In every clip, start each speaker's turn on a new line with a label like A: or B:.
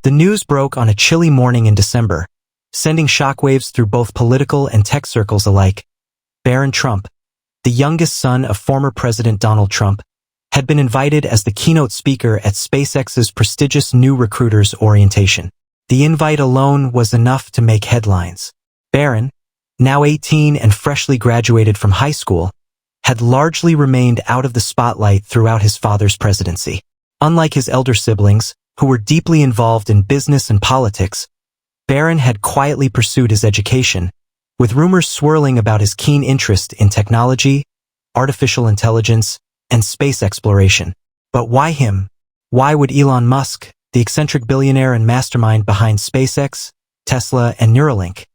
A: The news broke on a chilly morning in December, sending shockwaves through both political and tech circles alike. Barron Trump, the youngest son of former President Donald Trump, had been invited as the keynote speaker at SpaceX's prestigious new recruiters orientation. The invite alone was enough to make headlines. Barron, now 18 and freshly graduated from high school, had largely remained out of the spotlight throughout his father's presidency. Unlike his elder siblings, who were deeply involved in business and politics, Barron had quietly pursued his education, with rumors swirling about his keen interest in technology, artificial intelligence, and space exploration. But why him? Why would Elon Musk, the eccentric billionaire and mastermind behind SpaceX, Tesla, and Neuralink,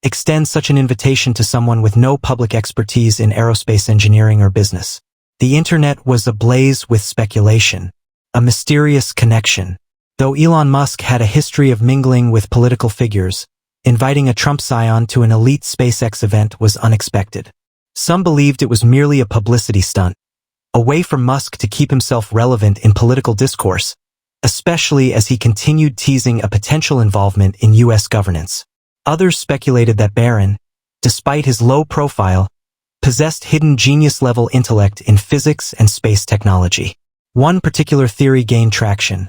A: extend such an invitation to someone with no public expertise in aerospace engineering or business? The internet was ablaze with speculation, a mysterious connection. Though Elon Musk had a history of mingling with political figures, inviting a Trump scion to an elite SpaceX event was unexpected. Some believed it was merely a publicity stunt, a way for Musk to keep himself relevant in political discourse, especially as he continued teasing a potential involvement in U.S. governance. Others speculated that Barron, despite his low profile, possessed hidden genius-level intellect in physics and space technology. One particular theory gained traction.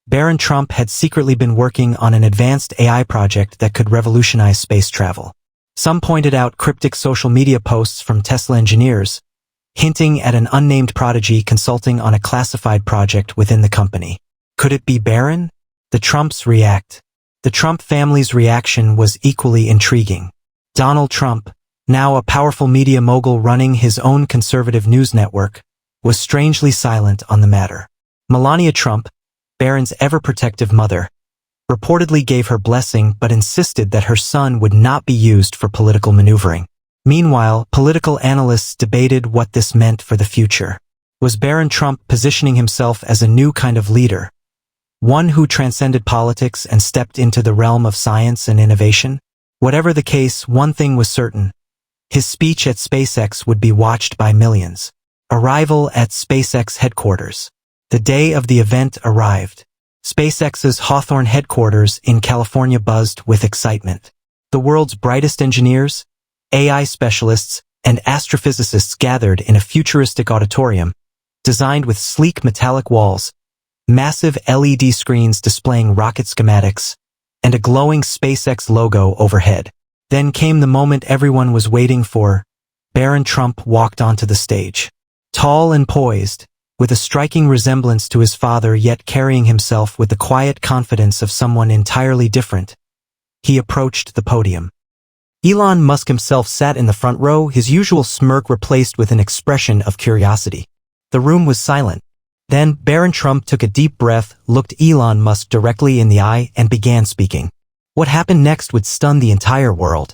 A: Barron Trump had secretly been working on an advanced AI project that could revolutionize space travel. Some pointed out cryptic social media posts from Tesla engineers, hinting at an unnamed prodigy consulting on a classified project within the company. Could it be Barron? The Trumps react. The Trump family's reaction was equally intriguing. Donald Trump, now a powerful media mogul running his own conservative news network, was strangely silent on the matter. Melania Trump, Barron's ever-protective mother, reportedly gave her blessing but insisted that her son would not be used for political maneuvering. Meanwhile, political analysts debated what this meant for the future. Was Barron Trump positioning himself as a new kind of leader, one who transcended politics and stepped into the realm of science and innovation? Whatever the case, one thing was certain. His speech at SpaceX would be watched by millions. Arrival at SpaceX headquarters. The day of the event arrived. SpaceX's Hawthorne headquarters in California buzzed with excitement. The world's brightest engineers, AI specialists, and astrophysicists gathered in a futuristic auditorium, designed with sleek metallic walls, massive LED screens displaying rocket schematics, and a glowing SpaceX logo overhead. Then came the moment everyone was waiting for. Barron Trump walked onto the stage. Tall and poised, with a striking resemblance to his father yet carrying himself with the quiet confidence of someone entirely different, he approached the podium. Elon Musk himself sat in the front row, his usual smirk replaced with an expression of curiosity. The room was silent. Then Barron Trump took a deep breath, looked Elon Musk directly in the eye, and began speaking. What happened next would stun the entire world.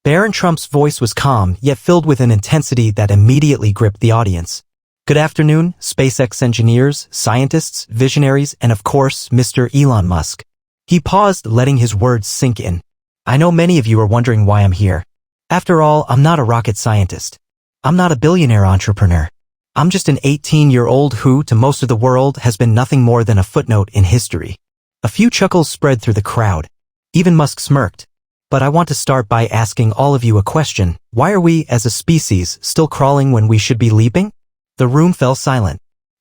A: Barron Trump's voice was calm, yet filled with an intensity that immediately gripped the audience. Good afternoon, SpaceX engineers, scientists, visionaries, and of course, Mr. Elon Musk. He paused, letting his words sink in. I know many of you are wondering why I'm here. After all, I'm not a rocket scientist. I'm not a billionaire entrepreneur. I'm just an 18-year-old who, to most of the world, has been nothing more than a footnote in history. A few chuckles spread through the crowd. Even Musk smirked. But I want to start by asking all of you a question. Why are we, as a species, still crawling when we should be leaping? The room fell silent.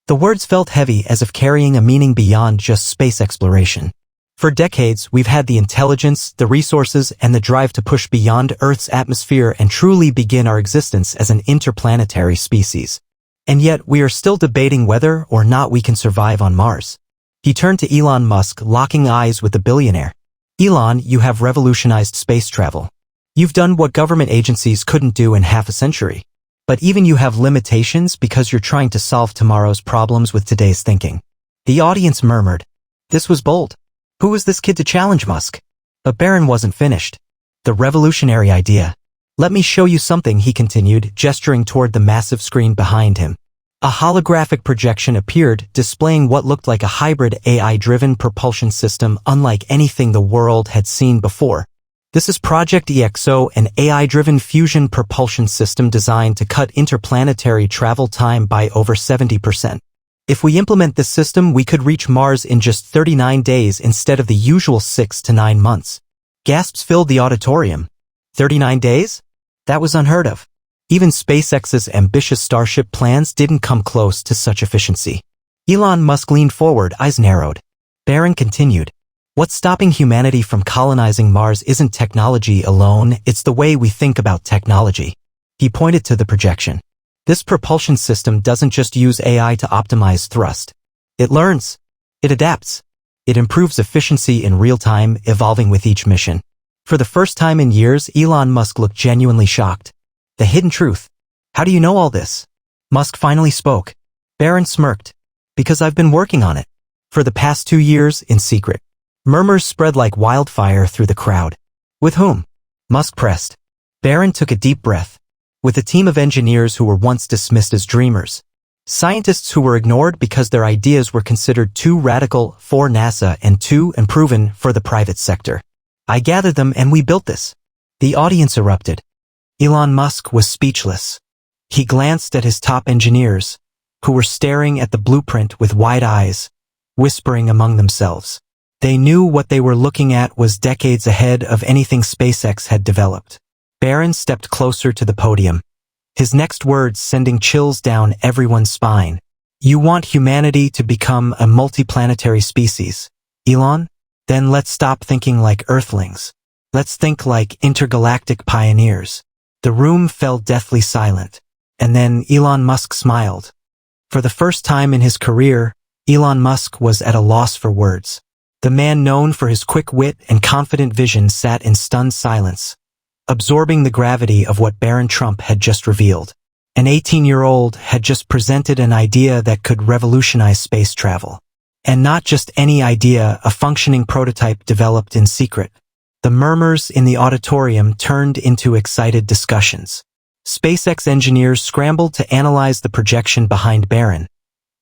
A: The words felt heavy, as if carrying a meaning beyond just space exploration. For decades, we've had the intelligence, the resources, and the drive to push beyond Earth's atmosphere and truly begin our existence as an interplanetary species. And yet, we are still debating whether or not we can survive on Mars. He turned to Elon Musk, locking eyes with the billionaire. Elon, you have revolutionized space travel. You've done what government agencies couldn't do in half a century. But even you have limitations because you're trying to solve tomorrow's problems with today's thinking. The audience murmured. This was bold. Who was this kid to challenge Musk? But Barron wasn't finished. The revolutionary idea. Let me show you something, he continued, gesturing toward the massive screen behind him. A holographic projection appeared, displaying what looked like a hybrid AI-driven propulsion system unlike anything the world had seen before. This is Project EXO, an AI-driven fusion propulsion system designed to cut interplanetary travel time by over 70%. If we implement this system, we could reach Mars in just 39 days instead of the usual 6 to 9 months. Gasps filled the auditorium. 39 days? That was unheard of. Even SpaceX's ambitious Starship plans didn't come close to such efficiency. Elon Musk leaned forward, eyes narrowed. Barron continued. What's stopping humanity from colonizing Mars isn't technology alone, it's the way we think about technology. He pointed to the projection. This propulsion system doesn't just use AI to optimize thrust. It learns. It adapts. It improves efficiency in real time, evolving with each mission. For the first time in years, Elon Musk looked genuinely shocked. The hidden truth. How do you know all this? Musk finally spoke. Barron smirked. Because I've been working on it. For the past 2 years, in secret. Murmurs spread like wildfire through the crowd. With whom? Musk pressed. Barron took a deep breath. With a team of engineers who were once dismissed as dreamers. Scientists who were ignored because their ideas were considered too radical for NASA and too unproven for the private sector. I gathered them and we built this. The audience erupted. Elon Musk was speechless. He glanced at his top engineers, who were staring at the blueprint with wide eyes, whispering among themselves. They knew what they were looking at was decades ahead of anything SpaceX had developed. Barron stepped closer to the podium, his next words sending chills down everyone's spine. You want humanity to become a multiplanetary species, Elon? Then let's stop thinking like Earthlings. Let's think like intergalactic pioneers. The room fell deathly silent, and then Elon Musk smiled. For the first time in his career, Elon Musk was at a loss for words. The man known for his quick wit and confident vision sat in stunned silence, absorbing the gravity of what Barron Trump had just revealed. An 18-year-old had just presented an idea that could revolutionize space travel. And not just any idea, a functioning prototype developed in secret. The murmurs in the auditorium turned into excited discussions. SpaceX engineers scrambled to analyze the projection behind Barron,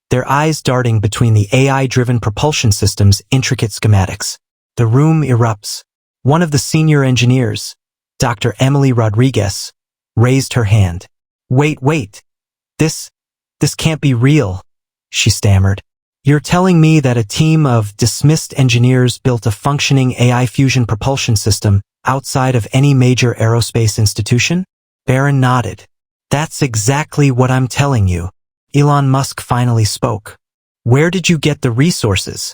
A: their eyes darting between the AI-driven propulsion system's intricate schematics. The room erupts. One of the senior engineers, Dr. Emily Rodriguez, raised her hand. Wait. This can't be real, she stammered. You're telling me that a team of dismissed engineers built a functioning AI fusion propulsion system outside of any major aerospace institution? Barron nodded. That's exactly what I'm telling you. Elon Musk finally spoke. Where did you get the resources?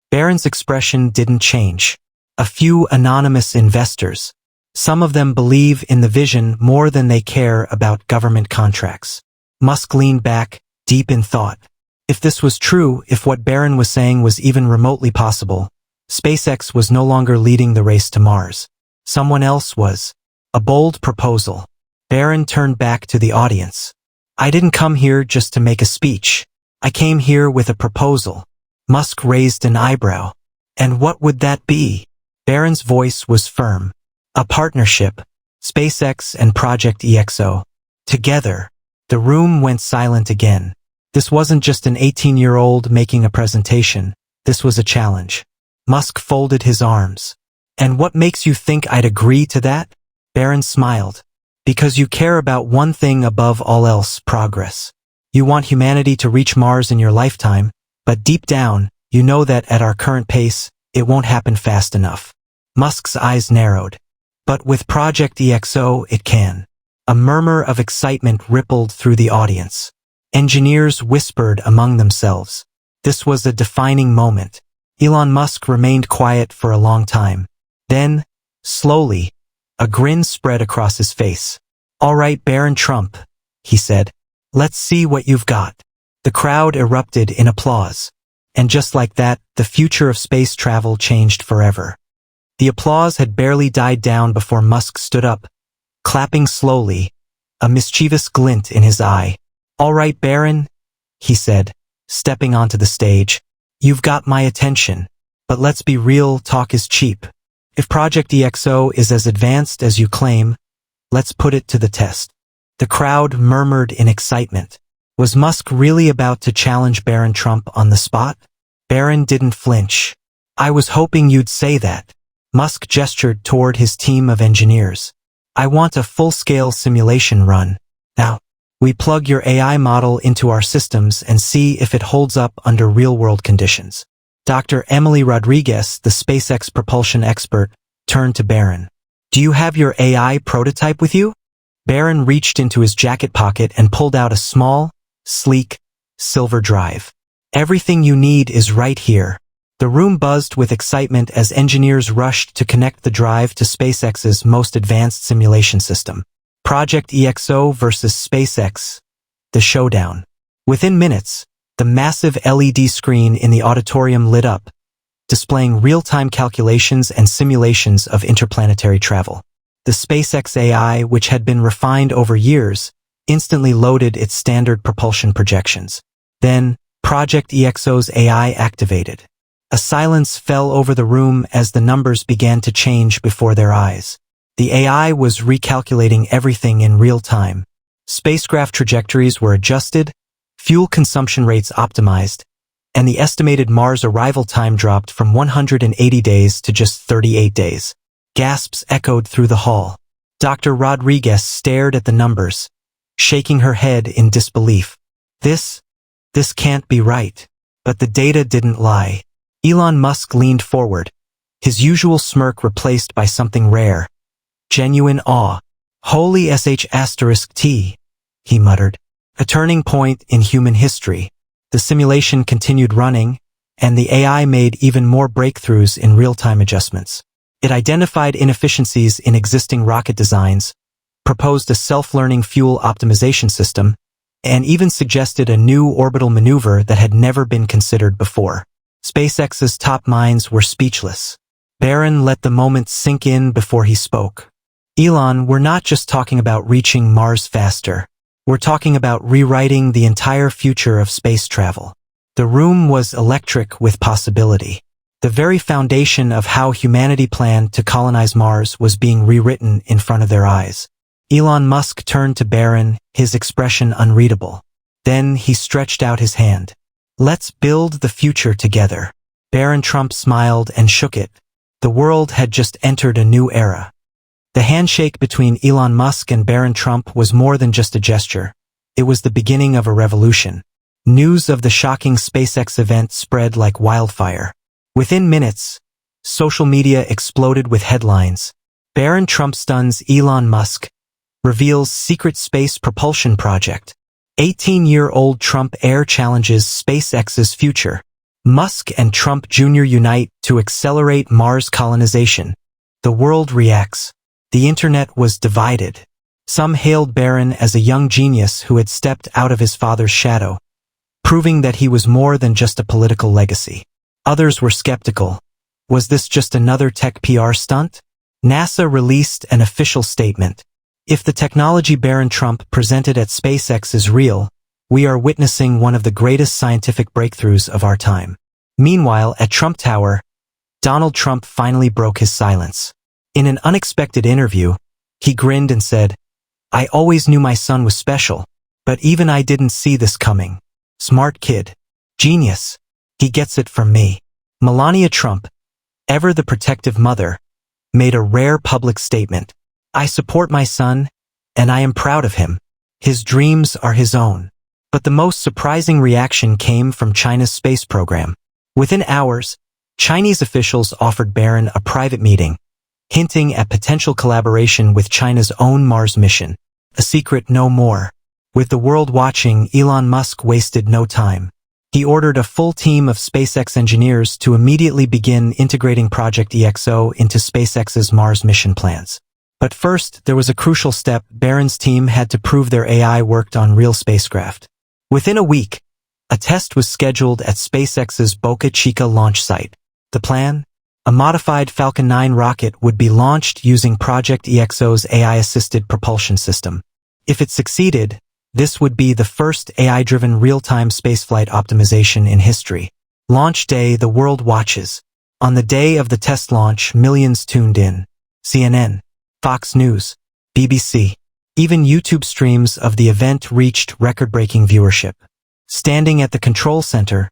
A: Barron's expression didn't change. A few anonymous investors. Some of them believe in the vision more than they care about government contracts. Musk leaned back, deep in thought. If this was true, if what Barron was saying was even remotely possible, SpaceX was no longer leading the race to Mars. Someone else was. A bold proposal. Barron turned back to the audience. I didn't come here just to make a speech. I came here with a proposal. Musk raised an eyebrow. And what would that be? Barron's voice was firm. A partnership. SpaceX and Project EXO. Together. The room went silent again. This wasn't just an 18-year-old making a presentation. This was a challenge. Musk folded his arms. And what makes you think I'd agree to that? Barron smiled. Because you care about one thing above all else, progress. You want humanity to reach Mars in your lifetime, but deep down, you know that at our current pace, it won't happen fast enough. Musk's eyes narrowed. But with Project EXO, it can. A murmur of excitement rippled through the audience. Engineers whispered among themselves. This was a defining moment. Elon Musk remained quiet for a long time. Then, slowly, a grin spread across his face. All right, Barron Trump, he said. Let's see what you've got. The crowd erupted in applause. And just like that, the future of space travel changed forever. The applause had barely died down before Musk stood up, clapping slowly, a mischievous glint in his eye. All right, Barron, he said, stepping onto the stage. You've got my attention. But let's be real, talk is cheap. If Project EXO is as advanced as you claim, let's put it to the test. The crowd murmured in excitement. Was Musk really about to challenge Barron Trump on the spot? Barron didn't flinch. I was hoping you'd say that. Musk gestured toward his team of engineers. I want a full-scale simulation run. Now, We plug your AI model into our systems and see if it holds up under real-world conditions. Dr. Emily Rodriguez, the SpaceX propulsion expert, turned to Barron. Do you have your AI prototype with you? Barron reached into his jacket pocket and pulled out a small, sleek, silver drive. Everything you need is right here. The room buzzed with excitement as engineers rushed to connect the drive to SpaceX's most advanced simulation system. Project EXO versus SpaceX, the showdown. Within minutes, the massive LED screen in the auditorium lit up, displaying real-time calculations and simulations of interplanetary travel. The SpaceX AI, which had been refined over years, instantly loaded its standard propulsion projections. Then, Project EXO's AI activated. A silence fell over the room as the numbers began to change before their eyes. The AI was recalculating everything in real time. Spacecraft trajectories were adjusted, fuel consumption rates optimized, and the estimated Mars arrival time dropped from 180 days to just 38 days. Gasps echoed through the hall. Dr. Rodriguez stared at the numbers, shaking her head in disbelief. This can't be right. But the data didn't lie. Elon Musk leaned forward, his usual smirk replaced by something rare. Genuine awe. Holy sh*T, he muttered. A turning point in human history. The simulation continued running, and the AI made even more breakthroughs in real-time adjustments. It identified inefficiencies in existing rocket designs, proposed a self-learning fuel optimization system, and even suggested a new orbital maneuver that had never been considered before. SpaceX's top minds were speechless. Barron let the moment sink in before he spoke. Elon, we're not just talking about reaching Mars faster. We're talking about rewriting the entire future of space travel. The room was electric with possibility. The very foundation of how humanity planned to colonize Mars was being rewritten in front of their eyes. Elon Musk turned to Barron, his expression unreadable. Then he stretched out his hand. Let's build the future together. Barron Trump smiled and shook it. The world had just entered a new era. The handshake between Elon Musk and Barron Trump was more than just a gesture. It was the beginning of a revolution. News of the shocking SpaceX event spread like wildfire. Within minutes, social media exploded with headlines. Barron Trump stuns Elon Musk, reveals secret space propulsion project. 18-year-old Trump heir challenges SpaceX's future. Musk and Trump Jr. unite to accelerate Mars colonization. The world reacts. The internet was divided. Some hailed Barron as a young genius who had stepped out of his father's shadow, proving that he was more than just a political legacy. Others were skeptical. Was this just another tech PR stunt? NASA released an official statement. If the technology Barron Trump presented at SpaceX is real, we are witnessing one of the greatest scientific breakthroughs of our time. Meanwhile, at Trump Tower, Donald Trump finally broke his silence. In an unexpected interview, he grinned and said, "I always knew my son was special, but even I didn't see this coming. Smart kid. Genius. He gets it from me." Melania Trump, ever the protective mother, made a rare public statement. "I support my son, and I am proud of him. His dreams are his own." But the most surprising reaction came from China's space program. Within hours, Chinese officials offered Barron a private meeting, hinting at potential collaboration with China's own Mars mission. A secret no more. With the world watching, Elon Musk wasted no time. He ordered a full team of SpaceX engineers to immediately begin integrating Project EXO into SpaceX's Mars mission plans. But first, there was a crucial step. Barron's team had to prove their AI worked on real spacecraft. Within a week, a test was scheduled at SpaceX's Boca Chica launch site. The plan? A modified Falcon 9 rocket would be launched using Project EXO's AI-assisted propulsion system. If it succeeded, this would be the first AI-driven real-time spaceflight optimization in history. Launch day, the world watches. On the day of the test launch, millions tuned in. CNN, Fox News, BBC. Even YouTube streams of the event reached record-breaking viewership. Standing at the control center,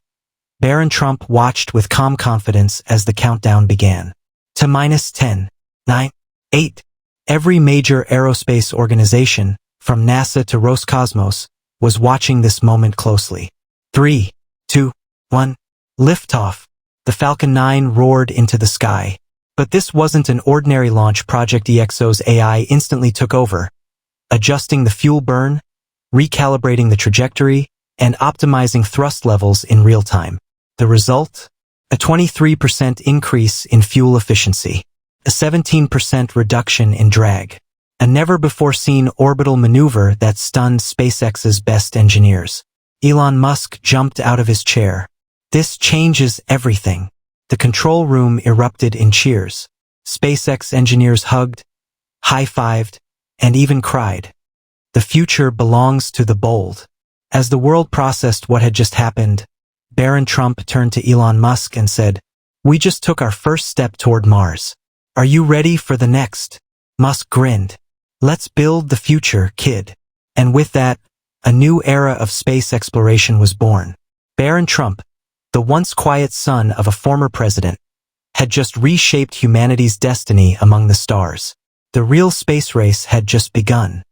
A: Barron Trump watched with calm confidence as the countdown began. To -10, 9, 8. Every major aerospace organization, from NASA to Roscosmos, was watching this moment closely. 3, 2, 1, liftoff. The Falcon 9 roared into the sky. But this wasn't an ordinary launch. Project EXO's AI instantly took over, adjusting the fuel burn, recalibrating the trajectory, and optimizing thrust levels in real time. The result? A 23% increase in fuel efficiency, a 17% reduction in drag, a never-before-seen orbital maneuver that stunned SpaceX's best engineers. Elon Musk jumped out of his chair. This changes everything. The control room erupted in cheers. SpaceX engineers hugged, high-fived, and even cried. The future belongs to the bold. As the world processed what had just happened, Barron Trump turned to Elon Musk and said, "We just took our first step toward Mars. Are you ready for the next?" Musk grinned. "Let's build the future, kid." And with that, a new era of space exploration was born. Barron Trump, the once quiet son of a former president, had just reshaped humanity's destiny among the stars. The real space race had just begun.